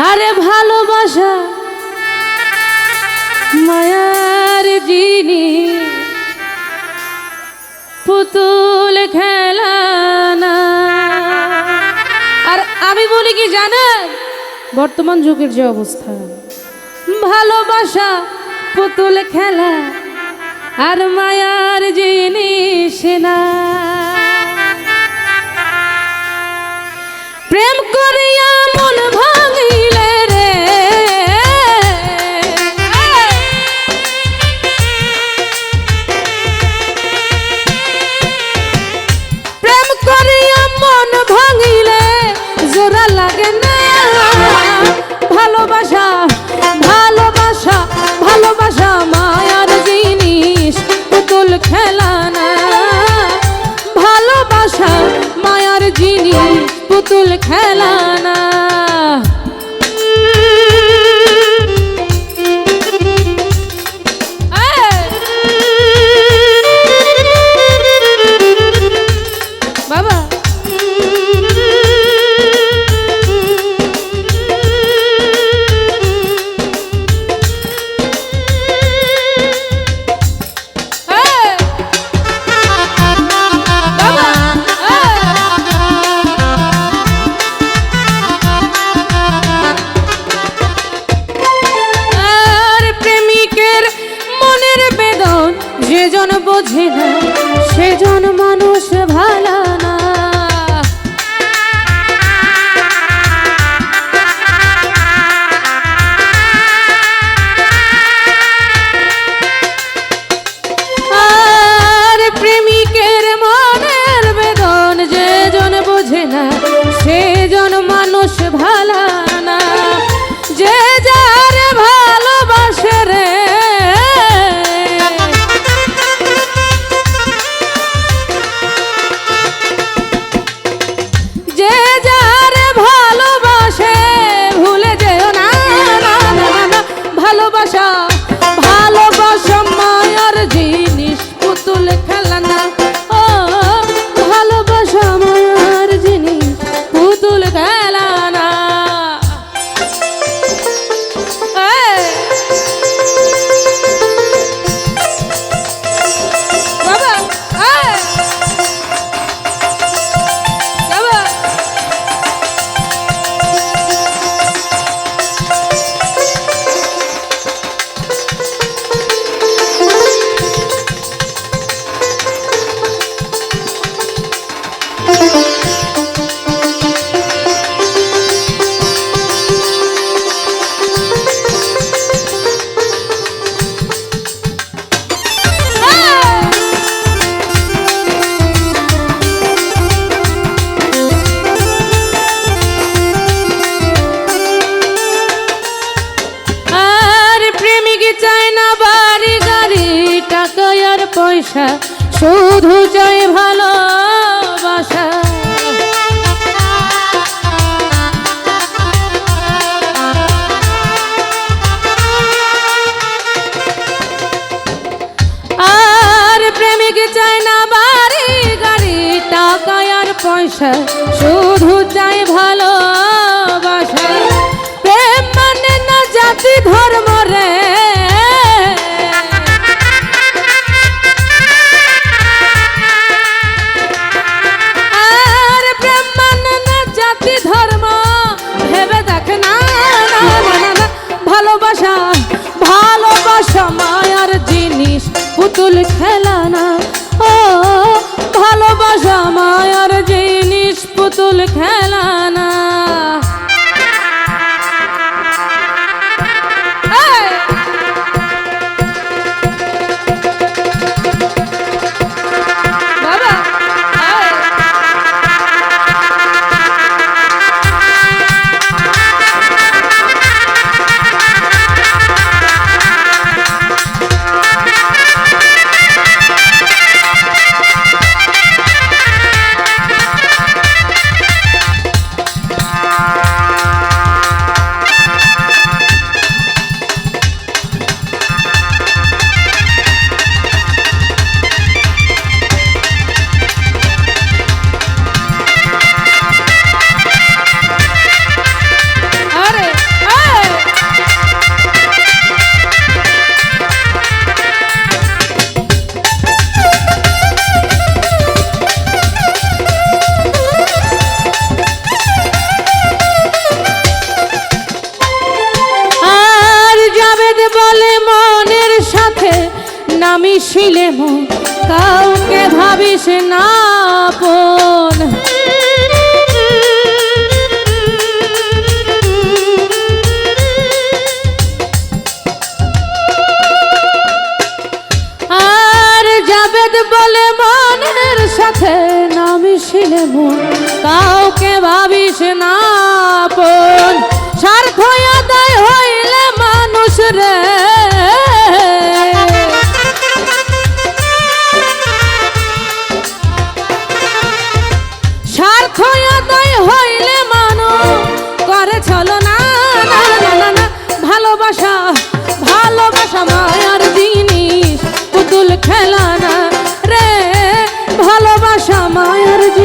আরে ভালোবাসা মায়ার জিনিস, পুতুল খেলা না। আর আমি বলি কি জানেন, বর্তমান যুগের যে অবস্থা, ভালোবাসা পুতুল খেলা আর মায়ার জিনিস না। প্রেম করিয়া মন ভাঙিলে রে, প্রেম করিয়া মন ভাঙিলে জোড়া লাগে না। ভালোবাসা ভালোবাসা ভালোবাসা মায়ার জিনিস, পুতুল খেলা না। ভালোবাসা মায়ার জিনিস, পুতুল খেলা না। বাবা যেজন বোঝে না সেজন মানুষ ভালো না। আর প্রেমিকের মনের বেদন যেজন বোঝে না সেজন মানুষ ভালো না। যে যার ভালোবাসে রে, ভালোবাসা মায়ার জিনিস, পুতুল খেলা না। ও ভালোবাসা মায়ার জিনিস, পুতুল খেলা না। বাবা পয়সা, শুধু চাই ভালোবাসা। আর প্রেমিক চাই না বাড়ি গাড়ি, টাকা আর পয়সা, শুধু চাই ভালোবাসা। প্রেম মানে না জাতি ধর্ম রে, ভালোবাসা ভালোবাসা মায়ার জিনিস, পুতুল খেলা না। ও ভালোবাসা মায়ার জিনিস, পুতুল খেলা না। মিশিলে মন কাউকে ভাবিস না আপন। আর জাবেদ বলে মনের সাথে না মিশিলে মন কাউকে ভাবিস না আপন। স্বার্থ আদায় হইলে মানুষ রে স্বার্থ আদায় হইলে মানুষ করে চলো না না না না না। ভালোবাসা ভালোবাসা মায়ার জিনিস পুতুল খেলা না রে, ভালোবাসা মায়ার জিনিস।